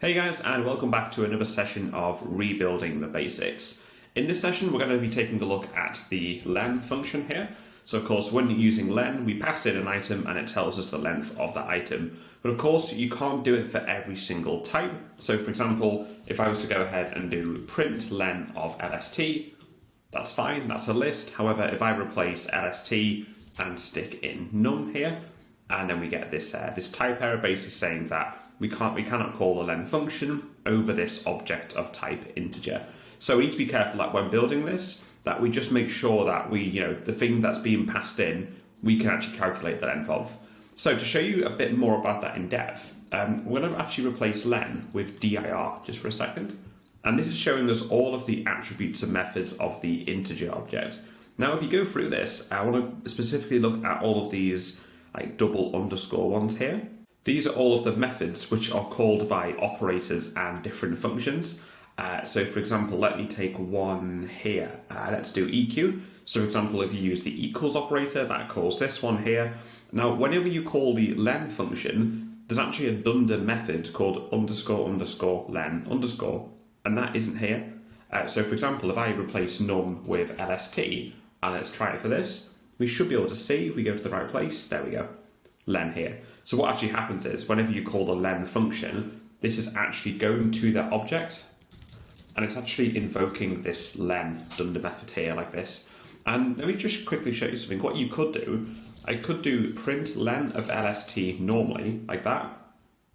Hey guys, and welcome back to another session of Rebuilding the Basics. In this session, we're going to be taking a look at the len function here. So of course, when using len, we pass in an item and it tells us the length of that item. But of course, you can't do it for every single type. So for example, if I was to go ahead and do print len of LST, that's fine, that's a list. However, if I replace LST and stick in num here, and then we get this type error basically saying that we cannot call the len function over this object of type integer. So we need to be careful that when building this, that we just make sure that the thing that's being passed in, we can actually calculate the length of. So to show you a bit more about that in depth, we're going to actually replace len with dir just for a second. And this is showing us all of the attributes and methods of the integer object. Now, if you go through this, I want to specifically look at all of these like double underscore ones here. These are all of the methods which are called by operators and different functions. So for example, let me take one here. Let's do eq. So for example, if you use the equals operator, that calls this one here. Now, whenever you call the len function, there's actually a dunder method called underscore underscore len underscore, and that isn't here. So for example, if I replace num with lst, and let's try it for this, we should be able to see if we go to the right place. There we go, len here. So what actually happens is whenever you call the len function, this is actually going to that object and it's actually invoking this len dunder method here like this. And let me just quickly show you something. What you could do, I could do print len of lst normally like that,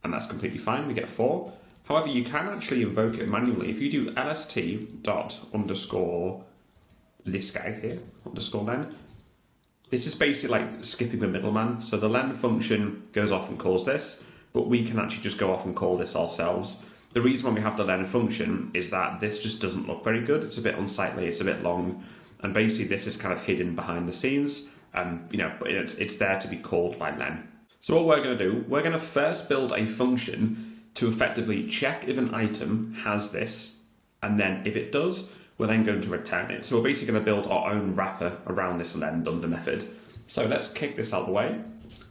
and that's completely fine, we get 4. However, you can actually invoke it manually. If you do lst dot underscore this guy here, underscore len, this is basically like skipping the middleman. So the len function goes off and calls this, but we can actually just go off and call this ourselves. The reason why we have the len function is that this just doesn't look very good. It's a bit unsightly, it's a bit long, and basically this is kind of hidden behind the scenes, but it's there to be called by len. So what we're going to do, we're going to first build a function to effectively check if an item has this, and then if it does, we're then going to return it. So we're basically going to build our own wrapper around this len dunder method. So let's kick this out of the way.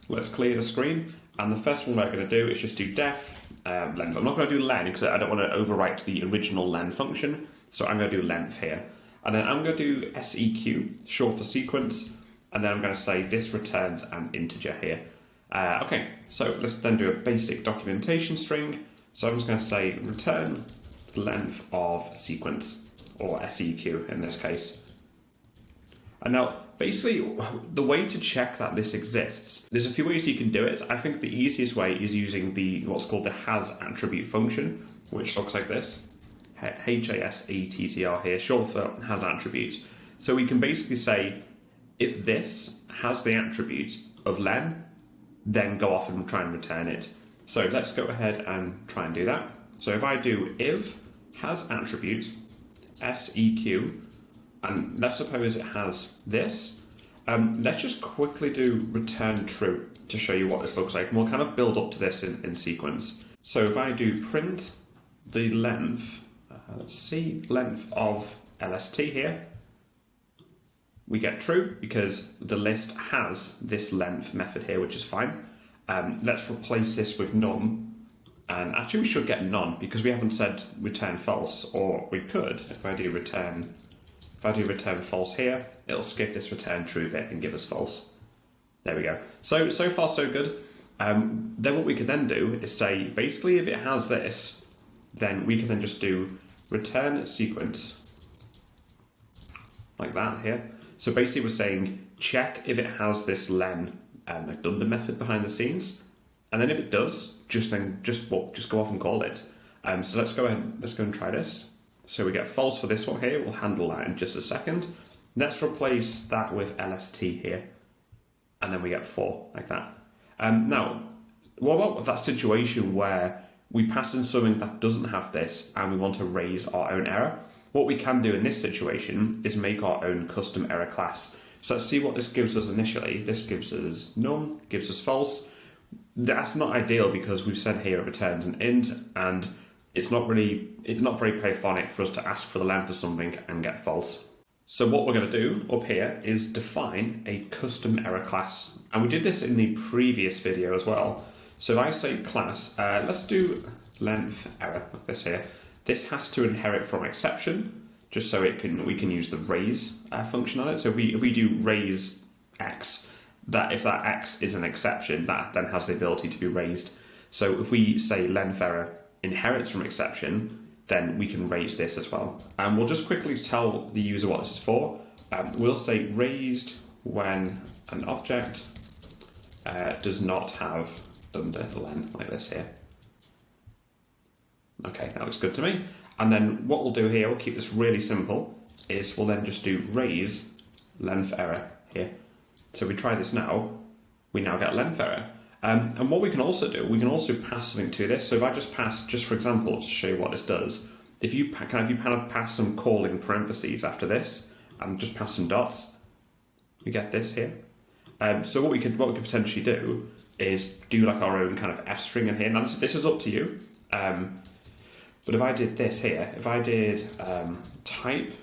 Let's clear the screen. And the first one we're going to do is just do def length. I'm not going to do len because I don't want to overwrite the original len function. So I'm going to do length here. And then I'm going to do seq, short for sequence. And then I'm going to say this returns an integer here. Okay, so let's then do a basic documentation string. So I'm just going to say return length of sequence, or seq in this case. And now, basically, the way to check that this exists, there's a few ways you can do it. I think the easiest way is using what's called the has attribute function, which looks like this. HASATTR here, short for has attribute. So we can basically say, if this has the attribute of len, then go off and try and return it. So let's go ahead and try and do that. So if I do if has attribute seq, and let's suppose it has this, let's just quickly do return true to show you what this looks like, and we'll kind of build up to this in sequence. So if I do print the length, length of lst here, we get true because the list has this length method here, which is fine. Let's replace this with num. And actually we should get none because we haven't said return false, or we could if I do return false here, it'll skip this return true bit and give us false. There we go. So far so good. Then what we could then do is say basically if it has this, then we can then just do return sequence like that here. So basically we're saying check if it has this len dunder method behind the scenes. And then if it does, just go off and call it. So let's go and try this. So we get false for this one here. We'll handle that in just a second. Let's replace that with lst here, and then we get 4 like that. Now, what about that situation where we pass in something that doesn't have this, and we want to raise our own error? What we can do in this situation is make our own custom error class. So let's see what this gives us initially. This gives us num, gives us false. That's not ideal because we've said here it returns an int, and it's not very Pythonic for us to ask for the length of something and get false. So what we're going to do up here is define a custom error class. And we did this in the previous video as well. So if I say class, let's do length error, like this here, this has to inherit from exception, just so we can use the raise function on it. So if we do raise x, that if that x is an exception, that then has the ability to be raised. So if we say length error inherits from exception, then we can raise this as well. And we'll just quickly tell the user what this is for. We'll say raised when an object does not have under len, like this here. Okay, that looks good to me. And then what we'll do here, we'll keep this really simple, is we'll then just do raise length error here. So if we try this now, we now get length error. And what we can also do, we can also pass something to this. So if I just pass, just for example, to show you what this does, if you kind of pass some calling parentheses after this, and just pass some dots, we get this here. So what we could potentially do is do like our own kind of f string in here. Now this is up to you. But if I did this here, if I did type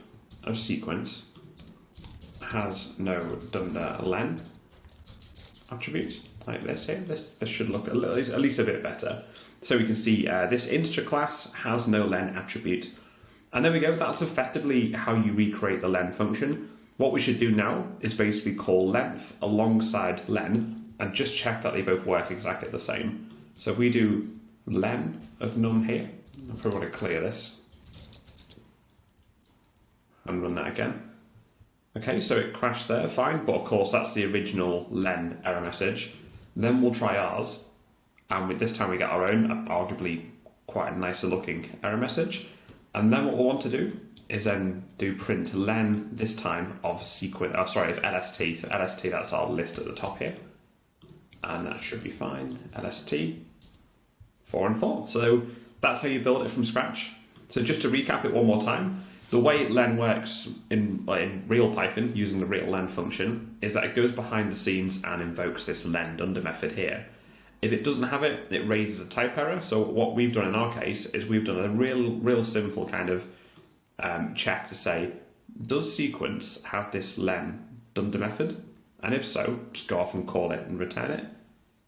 of sequence has no dunder len attributes, like this here, this should look at least a bit better. So we can see this integer class has no len attribute. And there we go, that's effectively how you recreate the len function. What we should do now is basically call length alongside len and just check that they both work exactly the same. So if we do len of none here, I probably want to clear this and run that again. Okay, so it crashed there, fine, but of course that's the original len error message. Then we'll try ours, and with this time we get our own, arguably quite a nicer looking error message. And then what we'll want to do is then do print len, this time of sequence, of LST. So LST, that's our list at the top here. And that should be fine, LST, 4 and 4. So that's how you build it from scratch. So just to recap it one more time, the way len works in real Python, using the real len function, is that it goes behind the scenes and invokes this len dunder method here. If it doesn't have it, it raises a type error. So what we've done in our case is we've done a real simple kind of check to say, does sequence have this len dunder method? And if so, just go off and call it and return it.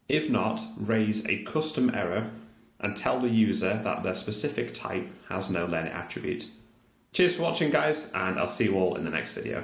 If not, raise a custom error and tell the user that their specific type has no len attribute. Cheers for watching, guys, and I'll see you all in the next video.